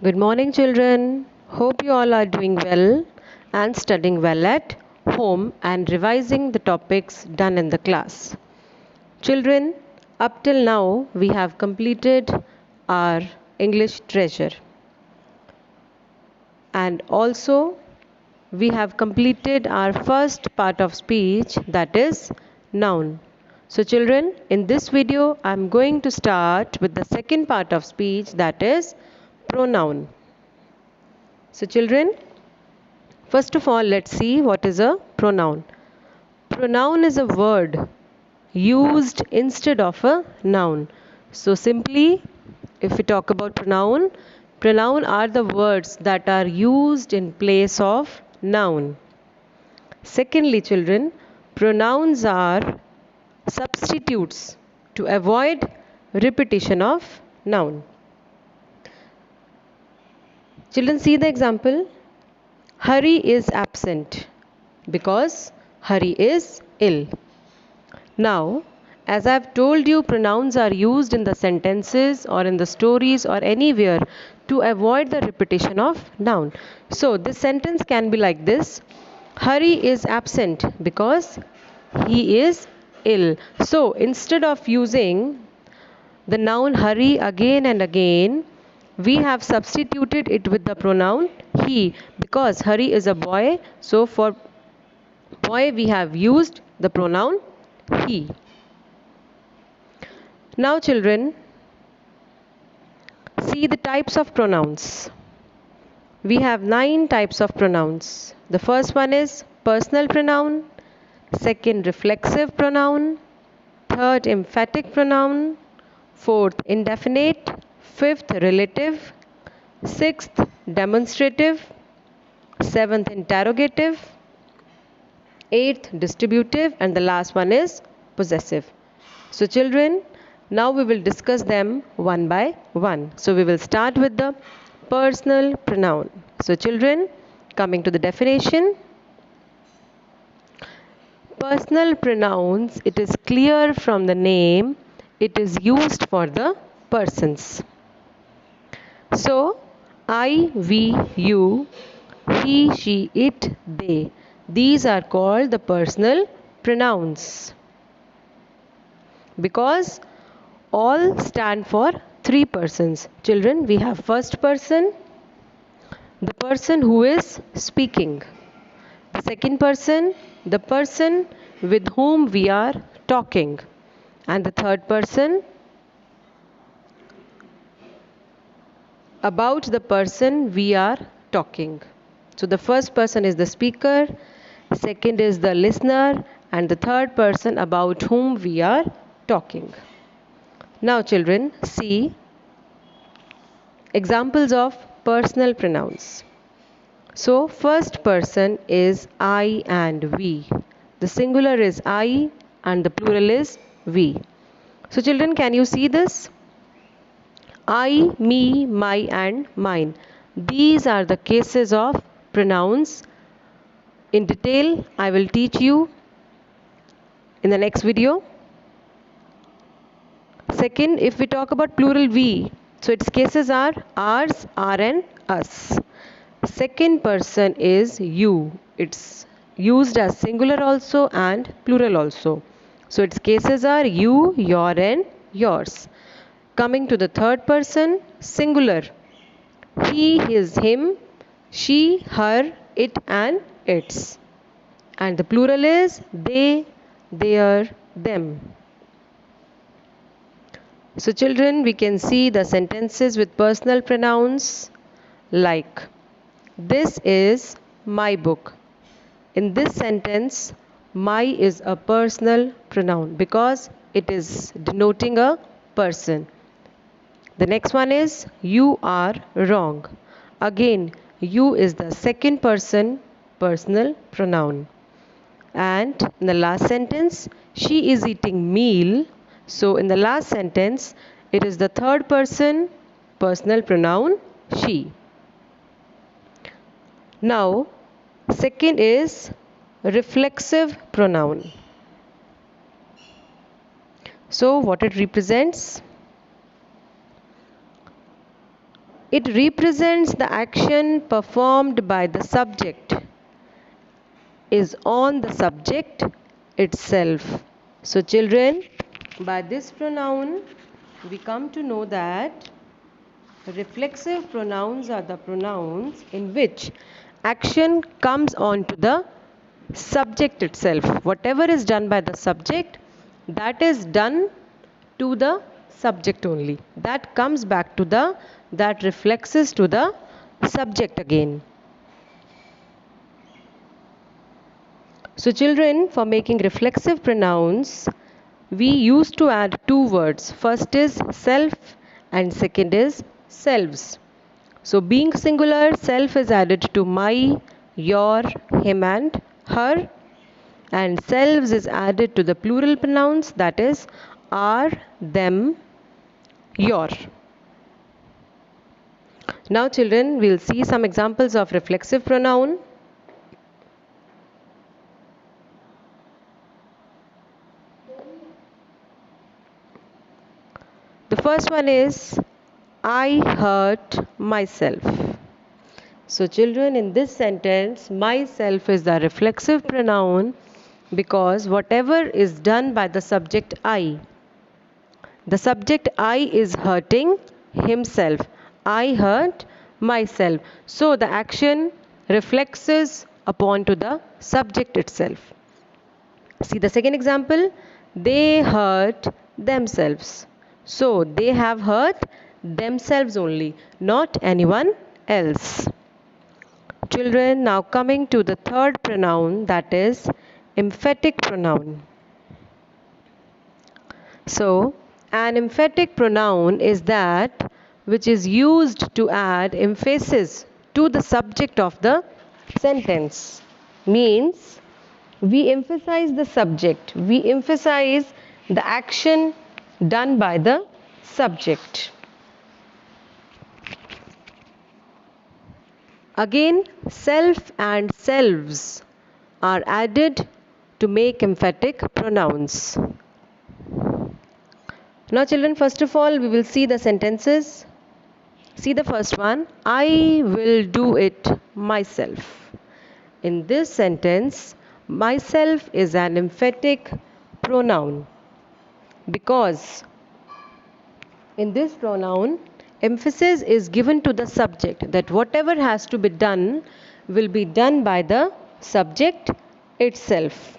Good morning, children. Hope you all are doing well and studying well at home and revising the topics done in the class. Children, up till now, we have completed our English treasure, and also we have completed our first part of speech, that is noun. So, children, in this video, I am going to start with the second part of speech, that is pronoun. So, children, first of all, let's see what is a pronoun. Pronoun is a word used instead of a noun. So, simply, if we talk about pronoun, pronoun are the words that are used in place of noun. Secondly, children, pronouns are substitutes to avoid repetition of noun. Children, see the example. Hari is absent because Hari is ill. Now, as I have told you, pronouns are used in the sentences or in the stories or anywhere to avoid the repetition of noun. So, this sentence can be like this: Hari is absent because he is ill. So, instead of using the noun Hari again and again, we have substituted it with the pronoun he because Hari is a boy. So, for boy, we have used the pronoun he. Now, children, see the types of pronouns. We have 9 types of pronouns. The first one is personal pronoun, second, reflexive pronoun, third, emphatic pronoun, fourth, indefinite, fifth, relative, sixth, demonstrative, seventh, interrogative, eighth, distributive, and the last one is possessive. So, children, now we will discuss them one by one. So, we will start with the personal pronoun. So, children, coming to the definition. Personal pronouns, it is clear from the name, it is used for the persons. So, I, we, you, he, she, it, they. These are called the personal pronouns because all stand for 3 persons. Children, we have first person, the person who is speaking. The second person, the person with whom we are talking. And the third person, about the person we are talking. So the first person is the speaker, second is the listener, and the third person about whom we are talking. Now, children, see examples of personal pronouns. So, first person is I and we. The singular is I and the plural is we. So, children, can you see this? I, me, my, and mine. These are the cases of pronouns. In detail, I will teach you in the next video. Second, if we talk about plural we, so its cases are ours, our, and us. Second person is you. It's used as singular also and plural also. So its cases are you, your, and yours. Coming to the third person, singular. He, his, him, she, her, it, and its. And the plural is they, their, them. So, children, we can see the sentences with personal pronouns like, this is my book. In this sentence, my is a personal pronoun because it is denoting a person. The next one is, you are wrong. Again, you is the second person personal pronoun. And in the last sentence, she is eating meal. So in the last sentence, it is the third person personal pronoun she. Now, second is reflexive pronoun. So what it represents? It represents the action performed by the subject, is on the subject itself. So children, by this pronoun we come to know that reflexive pronouns are the pronouns in which action comes on to the subject itself. Whatever is done by the subject, that is done to the subject only. That comes back to the, that reflexes to the subject again. So children, for making reflexive pronouns, we used to add two words. First is self and second is selves. So being singular, self is added to my, your, him and her, and selves is added to the plural pronouns, that is our, them, your. Now children, we'll see some examples of reflexive pronoun. The first one is I hurt myself. So children, in this sentence, myself is the reflexive pronoun because whatever is done by the subject I, the subject I is hurting himself. I hurt myself. So the action reflexes upon to the subject itself. See the second example, they hurt themselves. So they have hurt themselves only, not anyone else. Children, now coming to the third pronoun, that is emphatic pronoun. So an emphatic pronoun is that which is used to add emphasis to the subject of the sentence. Means we emphasize the subject, we emphasize the action done by the subject. Again, self and selves are added to make emphatic pronouns. Now children, first of all we will see the sentences. See the first one, I will do it myself. In this sentence, myself is an emphatic pronoun because in this pronoun emphasis is given to the subject, that whatever has to be done will be done by the subject itself.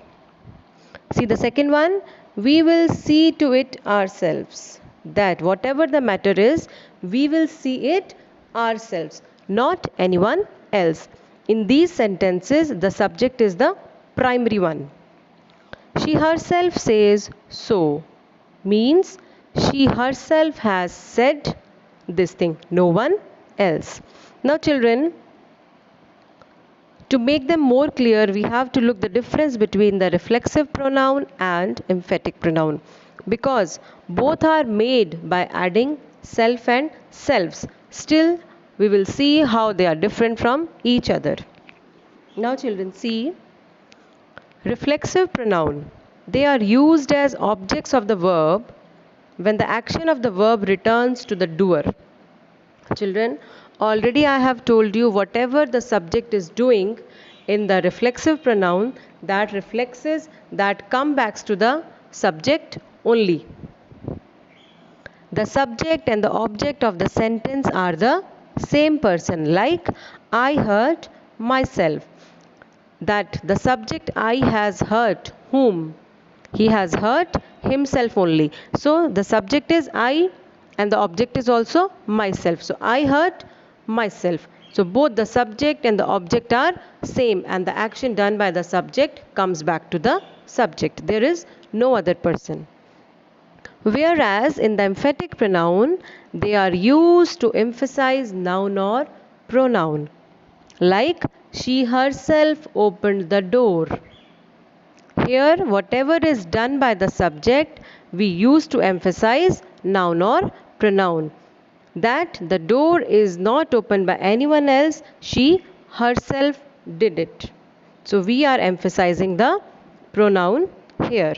See the second one, we will see to it ourselves. That whatever the matter is, we will see it ourselves, not anyone else. In these sentences, the subject is the primary one. She herself says so, means she herself has said this thing, no one else. Now children, to make them more clear, we have to look the difference between the reflexive pronoun and emphatic pronoun, because both are made by adding self and selves. Still, we will see how they are different from each other. Now children, see, reflexive pronoun, they are used as objects of the verb when the action of the verb returns to the doer. Children, already I have told you whatever the subject is doing in the reflexive pronoun, that reflexes that come back to the subject only. The subject and the object of the sentence are the same person, like I hurt myself. That the subject I has hurt whom? He has hurt himself only. So the subject is I and the object is also myself. So I hurt myself. So both the subject and the object are same, and the action done by the subject comes back to the subject. There is no other person. Whereas in the emphatic pronoun, they are used to emphasize noun or pronoun. Like she herself opened the door. Here, whatever is done by the subject, we use to emphasize noun or pronoun. That the door is not opened by anyone else, she herself did it. So we are emphasizing the pronoun here.